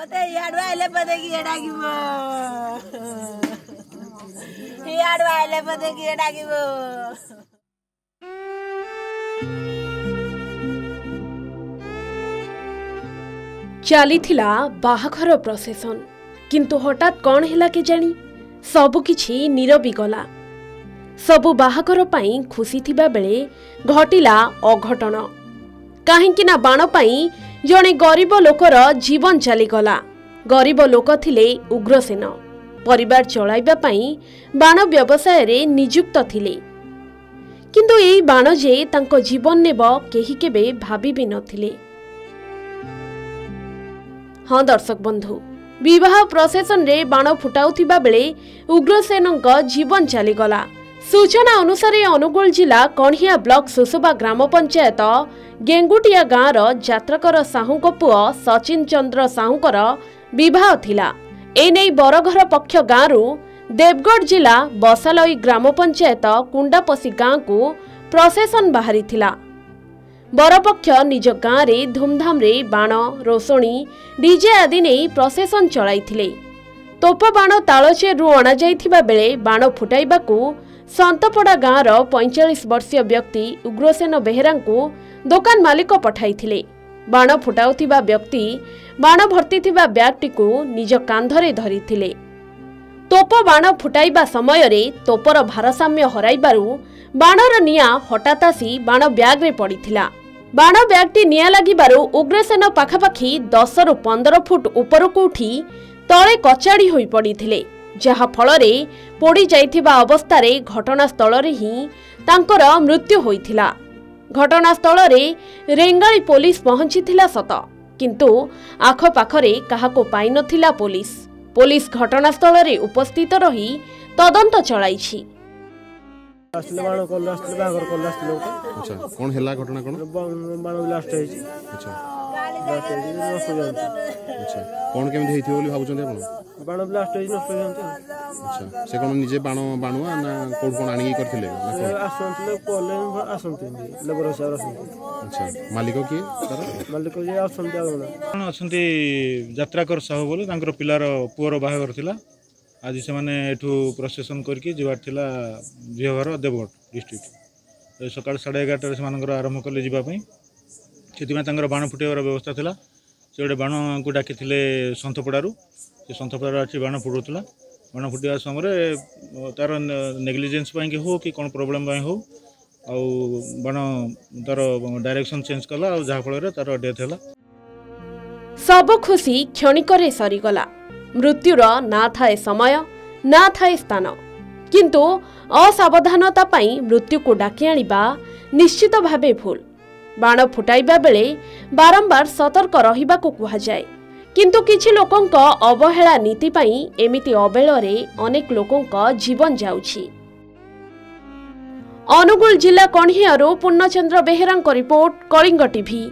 मते याडू आले पदे की डागिबो याडू आले पदे की डागिबो चलीथिला बाहाघर प्रोसेसन किंतु हठात कौन हैला के जानी सबु किछि नीरबी गला। सबु बाहाघर पाई खुशी थिबा बेले घटिला अघटन काहेकि ना बाण पाई जणे गरीब लोकर जीवन चलीगला। गरीब लोक थिले उग्रसेन परिवार चलाइबा पाई बाण व्यवसाय रे नियुक्त थिले किंतु एई बाण जे तांको जीवन नेब केही केबे भाबी भी नथिले। हाँ दर्शक बंधु विवाह प्रोसेसन रे बाण फुटाउथिबा बेले उग्रसेनक जीवन चलीगला। सूचना अनुसार अनुगुल जिला कणिया ब्लॉक सुसुबा ग्राम पंचायत गेंगुटिया गाँव जात्रकर साहूको पुओ सचिन चंद्र साहूकर विवाह थिला। एने बरघर पक्ष गाँव देवगढ़ जिला बसालई ग्राम पंचायत कुंडापसी गाँव को प्रोसेसन बाहरी थिला। बरपक्ष निज गाँव रे धूमधाम रे बाण रोषणी डीजे आदि नहीं प्रोसेसन चलाइथिले। तोप बाण तालचेरु अणा जाइथिबा बेले बाण फुटाइबाकू संतपड़ा गाँवर 45 वर्षीय व्यक्ति उग्रसेन बेहेरा दुकान मालिक पठाइथिले। बाण फुटाउथिबा व्यक्ति बाण भर्ती थिबा ब्यागटी को निज कांधरे धरिथिले। तोप बाण फुटाइबा समय रे तोपर भारसाम्य हराइबारु बाणर निया हठात आसी बाण ब्याग रे पड़िथिला। बाण ब्यागटी निया लागिबारु उग्रसेन पाखापाखि 10 रु 15 फुट उपरकू उठी तळे कचाड़ी होई पड़िथिले जहा फलरे पोड़ी जाइथिबा अवस्था रे घटनास्थल रे ही तांकर मृत्यु होइथिला। घटनास्थल रे रेंगाली पुलिस पहुंचीथिला सत किंतु आख पाखरे काहाको पाइ नथिला पुलिस। पुलिस घटनास्थल रे उपस्थित रही तदंत चलाइछि। असले बाण कल असले बागर कल असले अच्छा कोन हैला घटना कोन बाण ब्लास्ट होइछि। अच्छा ब्लास्ट होइछि नष्ट हो जान्छ। अच्छा कोन केम हेइथि बोली भाबुछन आपण बाण ब्लास्ट होइछि नष्ट हो जान्छ। अच्छा से कोन निजे बाण बाणुआ ना कोड कोन आनी करथिले आसंतले कोले आसंते लेबर सार आसंते। अच्छा मालिक की तार मालिक जे आसंते आगना कोन असंती यात्राकर साहू बोले तांकर पिलार पुअर बाहागर थिला। आज से माने एठू प्रोसेसन करके जीवार थिला झियोघर देवगढ़ डिस्ट्रिक्ट सकाळ 11:30 से मानकर आरंभ कले जीवा पई सेतिमा तांकर बाण फुटेवर व्यवस्था थिला। से गोटे बाण को डाकी थिले संतपड़ारू से संतपड़ारू आछि बाण फुटुतला। बाण फुटिया समय तार नेग्लिजेंस पई के हो कि कोन प्रॉब्लम पई हो आ बाण तार डायरेक्शन चेंज कला आ जहा फल रे तार डेथ हैला। सब खुशी क्षणिकरे सरीगला। मृत्युर ना थाए समय ना थाए स्थान किंतु असावधानता पाई मृत्यु को डाकी आनिबा निश्चित भावे भूल। बाण फुटाइबा बेले बारंबार सतर्क रहिबा को कुहा जाए किंतु किछि लोकंक अवहेला नीति पाई एमिति अबेଳରେ अनेक लोकंक जीवन जाउछि। अनुगुल जिला कणियारो पूर्णचंद्र बेहेरांक रिपोर्ट कलिंग टीवी।